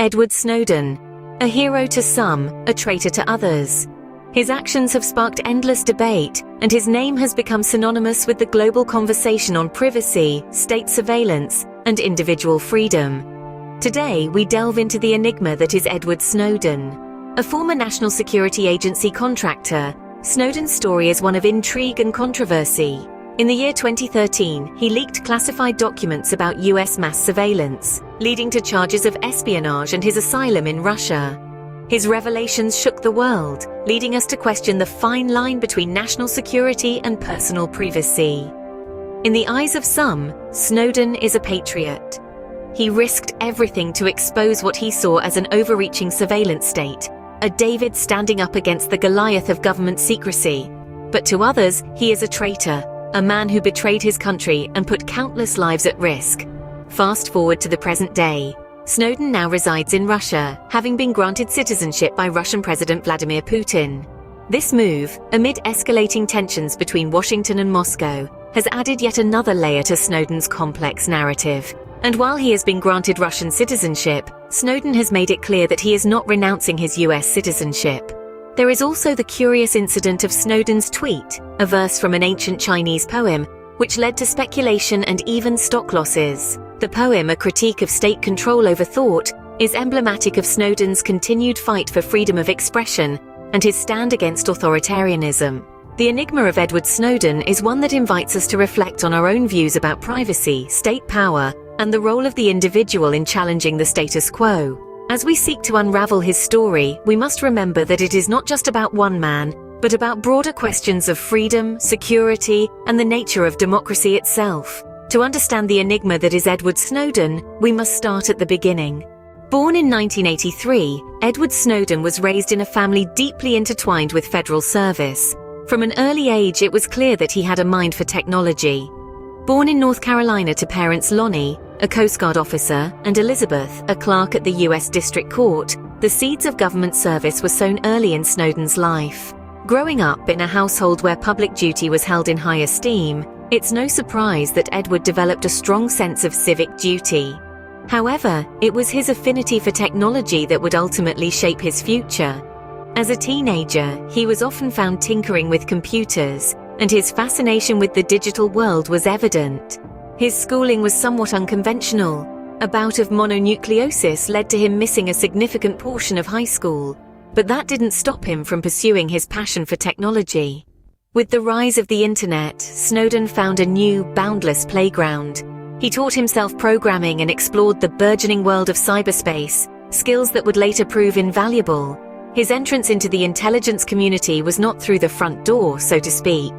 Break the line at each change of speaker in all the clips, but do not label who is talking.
Edward Snowden. A hero to some, a traitor to others. His actions have sparked endless debate, and his name has become synonymous with the global conversation on privacy, state surveillance, and individual freedom. Today, we delve into the enigma that is Edward Snowden. A former National Security Agency contractor, Snowden's story is one of intrigue and controversy. In the year 2013, he leaked classified documents about US mass surveillance, leading to charges of espionage and his asylum in Russia. His revelations shook the world, leading us to question the fine line between national security and personal privacy. In the eyes of some, Snowden is a patriot. He risked everything to expose what he saw as an overreaching surveillance state, a David standing up against the Goliath of government secrecy. But to others, he is a traitor, a man who betrayed his country and put countless lives at risk. Fast forward to the present day. Snowden now resides in Russia, having been granted citizenship by Russian President Vladimir Putin. This move, amid escalating tensions between Washington and Moscow, has added yet another layer to Snowden's complex narrative. And while he has been granted Russian citizenship, Snowden has made it clear that he is not renouncing his US citizenship. There is also the curious incident of Snowden's tweet, a verse from an ancient Chinese poem, which led to speculation and even stock losses. The poem, a critique of state control over thought, is emblematic of Snowden's continued fight for freedom of expression and his stand against authoritarianism. The enigma of Edward Snowden is one that invites us to reflect on our own views about privacy, state power, and the role of the individual in challenging the status quo. As we seek to unravel his story, we must remember that it is not just about one man, but about broader questions of freedom, security, and the nature of democracy itself. To understand the enigma that is Edward Snowden, we must start at the beginning. Born in 1983, Edward Snowden was raised in a family deeply intertwined with federal service. From an early age, it was clear that he had a mind for technology. Born in North Carolina to parents Lonnie, a Coast Guard officer, and Elizabeth, a clerk at the U.S. District Court, the seeds of government service were sown early in Snowden's life. Growing up in a household where public duty was held in high esteem, it's no surprise that Edward developed a strong sense of civic duty. However, it was his affinity for technology that would ultimately shape his future. As a teenager, he was often found tinkering with computers, and his fascination with the digital world was evident. His schooling was somewhat unconventional. A bout of mononucleosis led to him missing a significant portion of high school, but that didn't stop him from pursuing his passion for technology. With the rise of the internet, Snowden found a new, boundless playground. He taught himself programming and explored the burgeoning world of cyberspace, skills that would later prove invaluable. His entrance into the intelligence community was not through the front door, so to speak.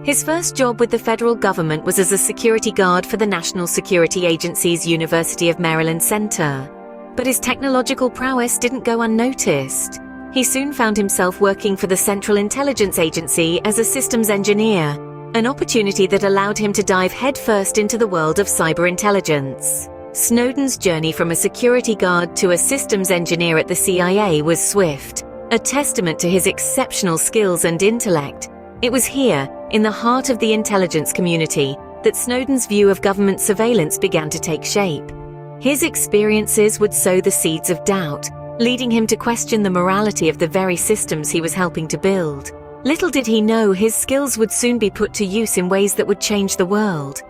His first job with the federal government was as a security guard for the National Security Agency's University of Maryland Center. But his technological prowess didn't go unnoticed. He soon found himself working for the Central Intelligence Agency as a systems engineer, an opportunity that allowed him to dive headfirst into the world of cyber intelligence. Snowden's journey from a security guard to a systems engineer at the CIA was swift, a testament to his exceptional skills and intellect. It was here, in the heart of the intelligence community, that Snowden's view of government surveillance began to take shape. His experiences would sow the seeds of doubt, leading him to question the morality of the very systems he was helping to build. Little did he know his skills would soon be put to use in ways that would change the world.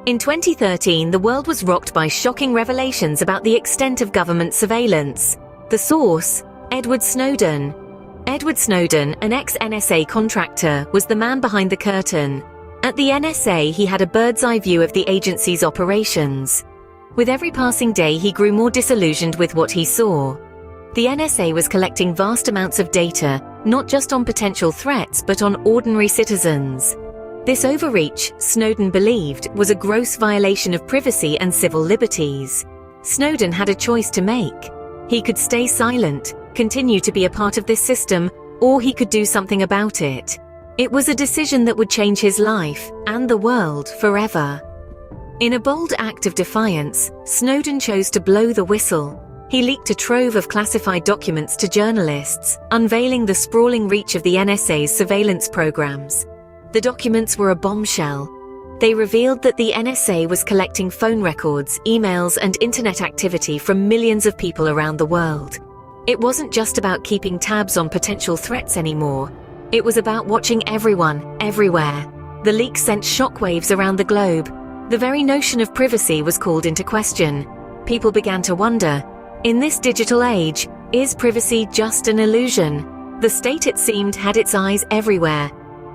In 2013, the world was rocked by shocking revelations about the extent of government surveillance. The source, Edward Snowden. Edward Snowden, an ex-NSA contractor, was the man behind the curtain. At the NSA, he had a bird's-eye view of the agency's operations. With every passing day, he grew more disillusioned with what he saw. The NSA was collecting vast amounts of data, not just on potential threats, but on ordinary citizens. This overreach, Snowden believed, was a gross violation of privacy and civil liberties. Snowden had a choice to make. He could stay silent, continue to be a part of this system, or he could do something about it. It was a decision that would change his life, and the world, forever. In a bold act of defiance, Snowden chose to blow the whistle. He leaked a trove of classified documents to journalists, unveiling the sprawling reach of the NSA's surveillance programs. The documents were a bombshell. They revealed that the NSA was collecting phone records, emails, and internet activity from millions of people around the world. It wasn't just about keeping tabs on potential threats anymore. It was about watching everyone, everywhere. The leaks sent shockwaves around the globe. The very notion of privacy was called into question. People began to wonder, in this digital age, is privacy just an illusion? The state, it seemed, had its eyes everywhere.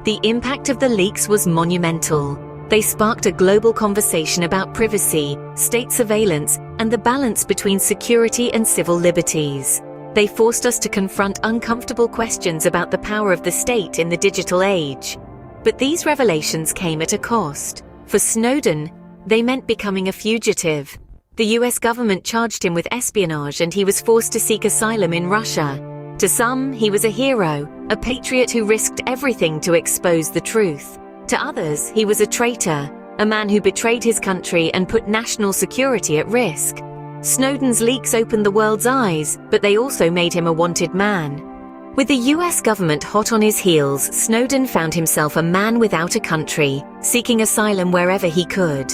The impact of the leaks was monumental. They sparked a global conversation about privacy, state surveillance, and the balance between security and civil liberties. They forced us to confront uncomfortable questions about the power of the state in the digital age. But these revelations came at a cost. For Snowden, they meant becoming a fugitive. The US government charged him with espionage and he was forced to seek asylum in Russia. To some, he was a hero, a patriot who risked everything to expose the truth. To others, he was a traitor, a man who betrayed his country and put national security at risk. Snowden's leaks opened the world's eyes, but they also made him a wanted man. With the US government hot on his heels, Snowden found himself a man without a country, seeking asylum wherever he could.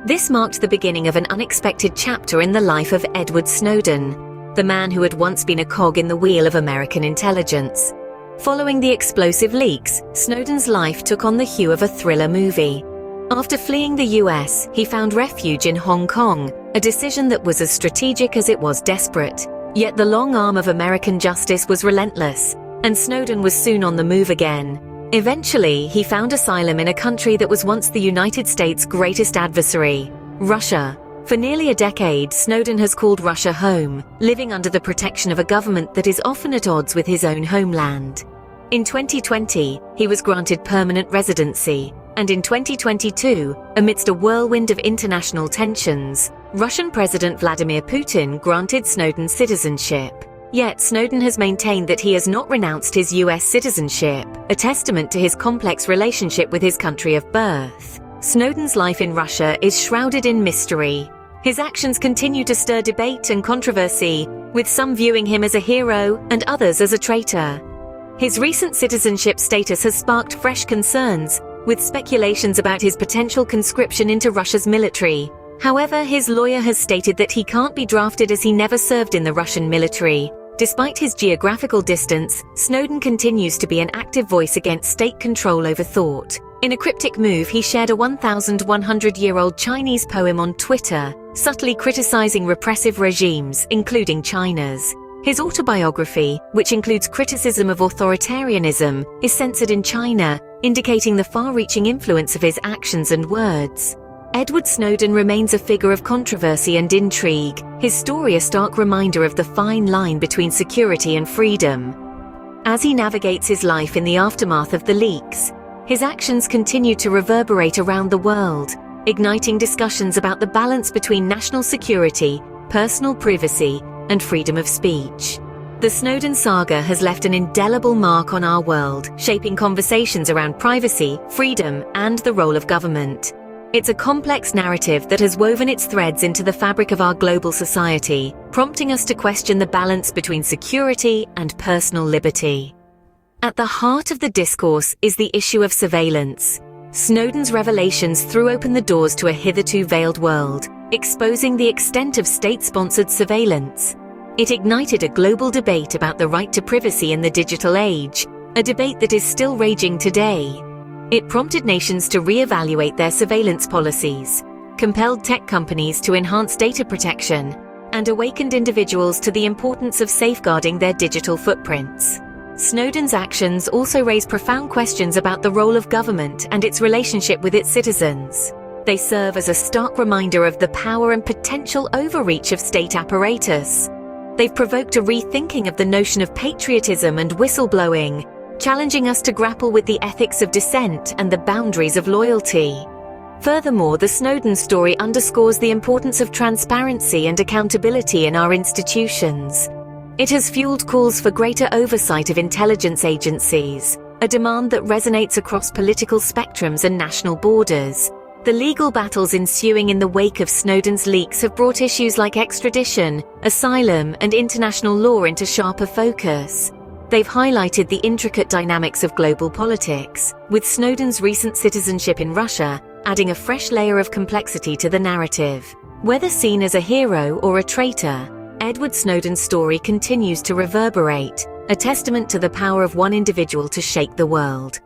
This marked the beginning of an unexpected chapter in the life of Edward Snowden, the man who had once been a cog in the wheel of American intelligence. Following the explosive leaks, Snowden's life took on the hue of a thriller movie. After fleeing the US, he found refuge in Hong Kong, a decision that was as strategic as it was desperate. Yet the long arm of American justice was relentless, and Snowden was soon on the move again. Eventually, he found asylum in a country that was once the United States' greatest adversary, Russia. For nearly a decade, Snowden has called Russia home, living under the protection of a government that is often at odds with his own homeland. In 2020, he was granted permanent residency, and in 2022, amidst a whirlwind of international tensions, Russian President Vladimir Putin granted Snowden citizenship. Yet Snowden has maintained that he has not renounced his US citizenship, a testament to his complex relationship with his country of birth. Snowden's life in Russia is shrouded in mystery. His actions continue to stir debate and controversy, with some viewing him as a hero and others as a traitor. His recent citizenship status has sparked fresh concerns, with speculations about his potential conscription into Russia's military. However, his lawyer has stated that he can't be drafted as he never served in the Russian military. Despite his geographical distance, Snowden continues to be an active voice against state control over thought. In a cryptic move, he shared a 1,100-year-old Chinese poem on Twitter, subtly criticizing repressive regimes, including China's. His autobiography, which includes criticism of authoritarianism, is censored in China, indicating the far-reaching influence of his actions and words. Edward Snowden remains a figure of controversy and intrigue, his story a stark reminder of the fine line between security and freedom. As he navigates his life in the aftermath of the leaks, his actions continue to reverberate around the world, igniting discussions about the balance between national security, personal privacy, and freedom of speech. The Snowden saga has left an indelible mark on our world, shaping conversations around privacy, freedom, and the role of government. It's a complex narrative that has woven its threads into the fabric of our global society, prompting us to question the balance between security and personal liberty. At the heart of the discourse is the issue of surveillance. Snowden's revelations threw open the doors to a hitherto veiled world, exposing the extent of state-sponsored surveillance. It ignited a global debate about the right to privacy in the digital age, a debate that is still raging today. It prompted nations to re-evaluate their surveillance policies, compelled tech companies to enhance data protection, and awakened individuals to the importance of safeguarding their digital footprints. Snowden's actions also raise profound questions about the role of government and its relationship with its citizens. They serve as a stark reminder of the power and potential overreach of state apparatus. They've provoked a rethinking of the notion of patriotism and whistleblowing, challenging us to grapple with the ethics of dissent and the boundaries of loyalty. Furthermore, the Snowden story underscores the importance of transparency and accountability in our institutions. It has fueled calls for greater oversight of intelligence agencies, a demand that resonates across political spectrums and national borders. The legal battles ensuing in the wake of Snowden's leaks have brought issues like extradition, asylum, and international law into sharper focus. They've highlighted the intricate dynamics of global politics, with Snowden's recent citizenship in Russia adding a fresh layer of complexity to the narrative. Whether seen as a hero or a traitor, Edward Snowden's story continues to reverberate, a testament to the power of one individual to shake the world.